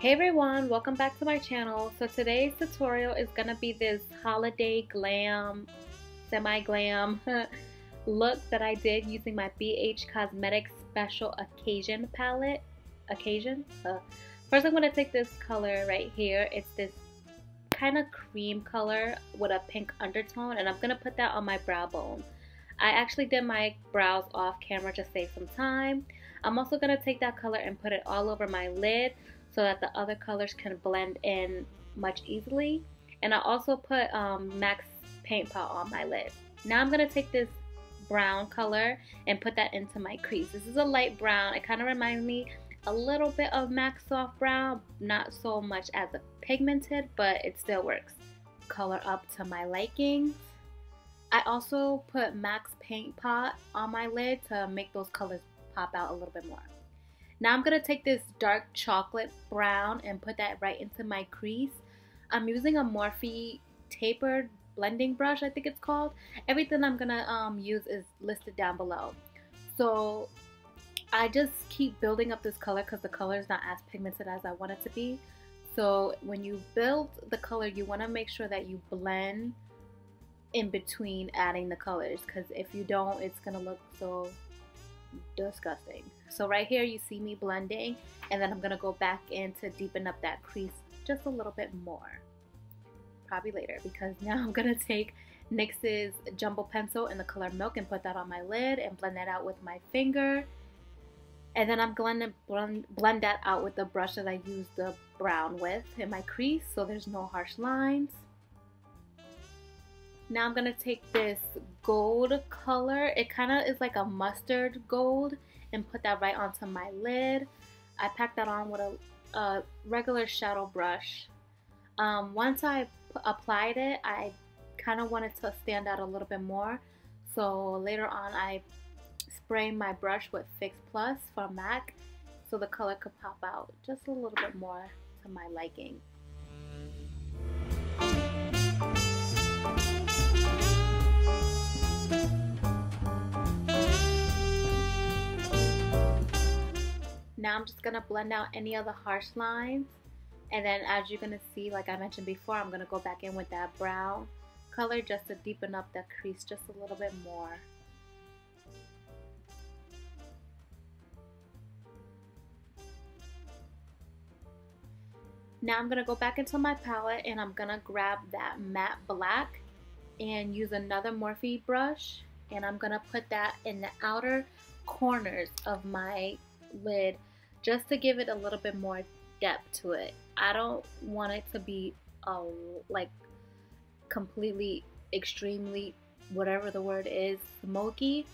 Hey everyone, welcome back to my channel. So today's tutorial is gonna be this holiday glam, semi-glam look that I did using my BH Cosmetics Special Occasion palette. First I'm gonna take this color right here. It's this kind of cream color with a pink undertone, and I'm gonna put that on my brow bone. I actually did my brows off camera to save some time. I'm also gonna take that color and put it all over my lid so that the other colors can blend in much easily. And I also put MAC's paint pot on my lid. Now I'm gonna take this brown color and put that into my crease. This is a light brown. It kind of reminds me a little bit of MAC's soft brown, not so much as a pigmented, but it still works. Color up to my liking. I also put MAC's paint pot on my lid to make those colors pop out a little bit more. Now I'm going to take this dark chocolate brown and put that right into my crease. I'm using a Morphe tapered blending brush, I think it's called. Everything I'm going to use is listed down below. So I just keep building up this color because the color is not as pigmented as I want it to be. So when you build the color, you want to make sure that you blend in between adding the colors, because if you don't, it's going to look so disgusting. So right here you see me blending, and then I'm gonna go back in to deepen up that crease just a little bit more, probably later, because now I'm gonna take NYX's jumbo pencil in the color Milk and put that on my lid and blend that out with my finger. And then I'm going to blend that out with the brush that I used the brown with in my crease so there's no harsh lines. Now I'm going to take this gold color. It kind of is like a mustard gold, and put that right onto my lid. I packed that on with a regular shadow brush. Once I applied it, I kind of wanted to stand out a little bit more. So later on I sprayed my brush with Fix Plus from MAC so the color could pop out just a little bit more to my liking. Now I'm just going to blend out any of the harsh lines, and then as you're going to see, like I mentioned before, I'm going to go back in with that brown color just to deepen up that crease just a little bit more. Now I'm going to go back into my palette and I'm going to grab that matte black and use another Morphe brush, and I'm going to put that in the outer corners of my lid just to give it a little bit more depth to it. I don't want it to be like completely, extremely, whatever the word is, smoky.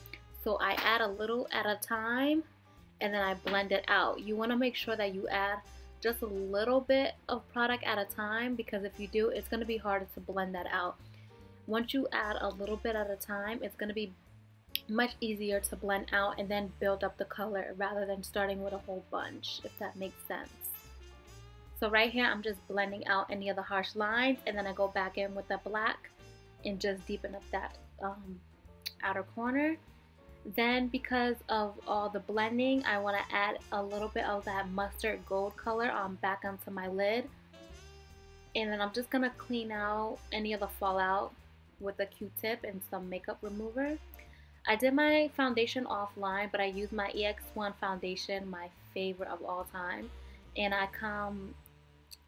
So I add a little at a time and then I blend it out. You want to make sure that you add just a little bit of product at a time, because if you do, it's going to be harder to blend that out. Once you add a little bit at a time, it's going to be much easier to blend out and then build up the color rather than starting with a whole bunch, if that makes sense. So right here I'm just blending out any of the harsh lines, and then I go back in with the black and just deepen up that outer corner. Then because of all the blending, I want to add a little bit of that mustard gold color back onto my lid, and then I'm just gonna clean out any of the fallout with a Q-tip and some makeup remover. I did my foundation offline, but I used my EX1 foundation, my favorite of all time, and I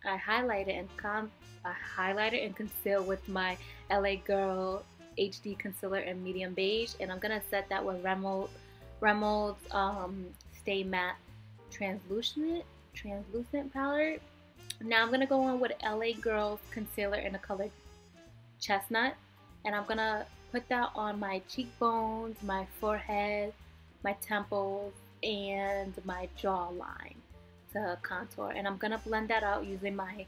highlighted and conceal with my LA Girl HD concealer in medium beige, and I'm gonna set that with Remould's Stay Matte translucent palette. Now I'm gonna go on with LA Girl's concealer in the color Chestnut, and I'm gonna put that on my cheekbones, my forehead, my temples, and my jawline to contour. And I'm gonna blend that out using my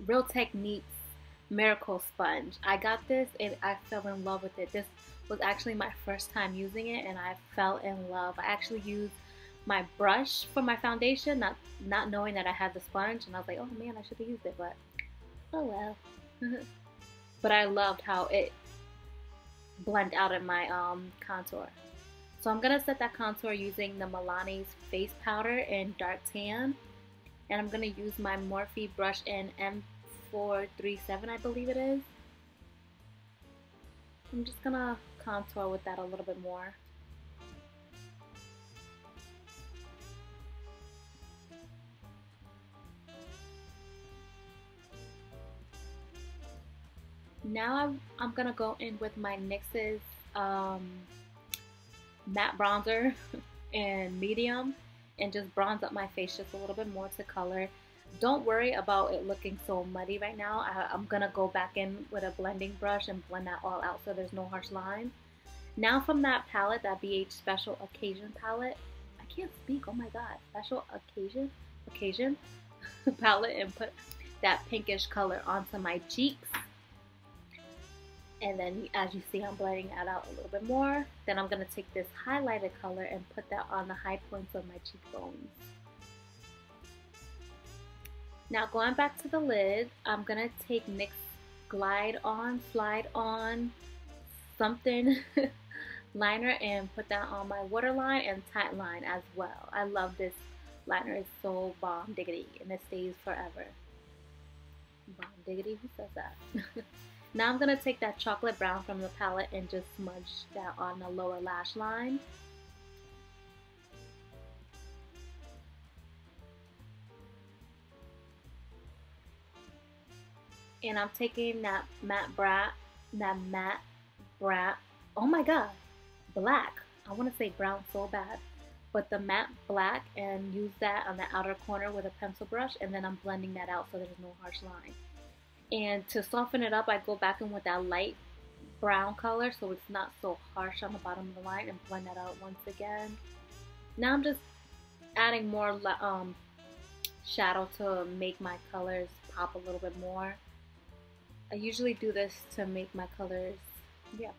Real Techniques Miracle Sponge. I got this and I fell in love with it. This was actually my first time using it and I fell in love. I actually used my brush for my foundation, not knowing that I had the sponge, and I was like, oh man, I should have used it, but oh well. But I loved how it blended out in my contour. So I'm going to set that contour using the Milani's face powder in dark tan. And I'm going to use my Morphe brush in M437, I believe it is. I'm just going to contour with that a little bit more. Now I'm going to go in with my NYX's matte bronzer in medium and just bronze up my face just a little bit more to color. Don't worry about it looking so muddy right now. I'm going to go back in with a blending brush and blend that all out so there's no harsh line. Now from that palette, that BH Special Occasion palette, I can't speak, oh my god, Special Occasion palette, and put that pinkish color onto my cheeks. And then as you see, I'm blending that out a little bit more. Then I'm going to take this highlighted color and put that on the high points of my cheekbones. Now going back to the lid, I'm going to take NYX Glide On, Slide On, something liner and put that on my waterline and tight line as well. I love this liner. It's so bomb diggity and it stays forever. Bomb diggity, who says that? Now I'm going to take that chocolate brown from the palette and just smudge that on the lower lash line. And I'm taking that matte brat, oh my god, black. I want to say brown so bad. But the matte black, and use that on the outer corner with a pencil brush, and then I'm blending that out so there's no harsh line. And to soften it up, I go back in with that light brown color so it's not so harsh on the bottom of the line, and blend that out once again. Now I'm just adding more shadow to make my colors pop a little bit more. I usually do this to make my colors,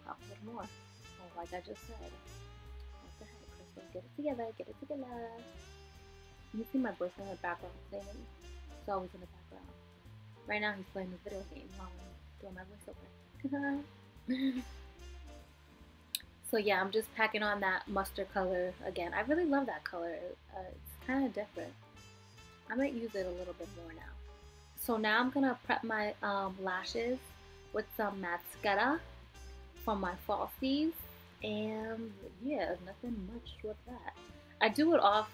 pop a little more. Oh, like I just said. What the heck, Crystal? Get it together, get it together. You see my boyfriend in the background playing. He's always in the background. Right now he's playing the video game while I'm doing my voiceover. So yeah, I'm just packing on that mustard color again. I really love that color. It's kind of different. I might use it a little bit more now. So now I'm going to prep my lashes with some mascara from my falsies. And yeah, nothing much with that. I do it off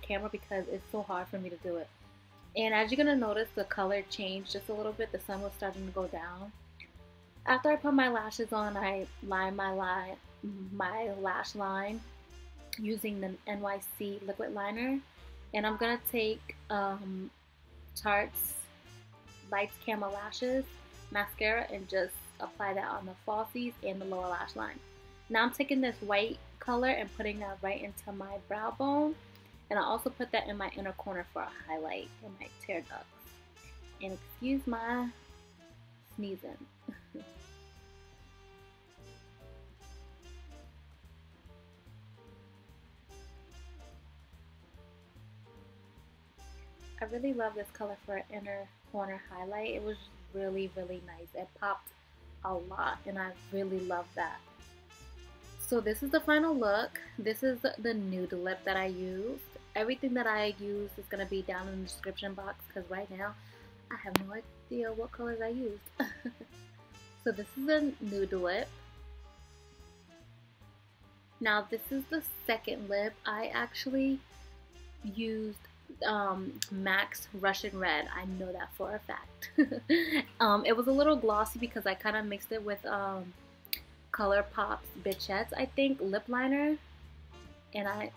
camera because it's so hard for me to do it. And as you're going to notice, the color changed just a little bit. The sun was starting to go down. After I put my lashes on, I line my lash line using the NYC liquid liner. And I'm going to take Tarte's Lights Camera Lashes mascara and just apply that on the falsies and the lower lash line. Now I'm taking this white color and putting that right into my brow bone. And I also put that in my inner corner for a highlight in my tear ducts. And excuse my sneezing. I really love this color for an inner corner highlight. It was really, really nice. It popped a lot and I really love that. So this is the final look. This is the nude lip that I used. Everything that I used is going to be down in the description box because right now I have no idea what colors I used. So this is a nude lip. Now this is the second lip. I actually used MAC's Russian Red. I know that for a fact. It was a little glossy because I kind of mixed it with ColourPop's Bitchettes, I think, lip liner, and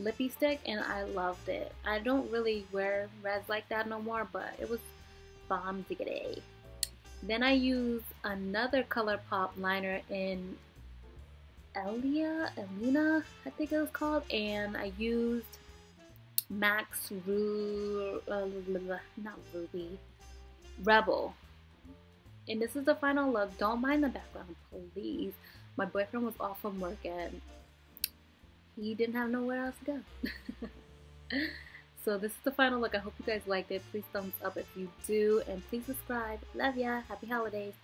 lippy stick, and I loved it. I don't really wear reds like that no more, but it was bomb diggity. Then I used another ColourPop liner in Elena, I think it was called, and I used MAC's Rebel. And this is the final look. Don't mind the background, please. My boyfriend was off from work and he didn't have nowhere else to go. So this is the final look. I hope you guys liked it. Please thumbs up if you do, and please subscribe. Love ya. Happy holidays.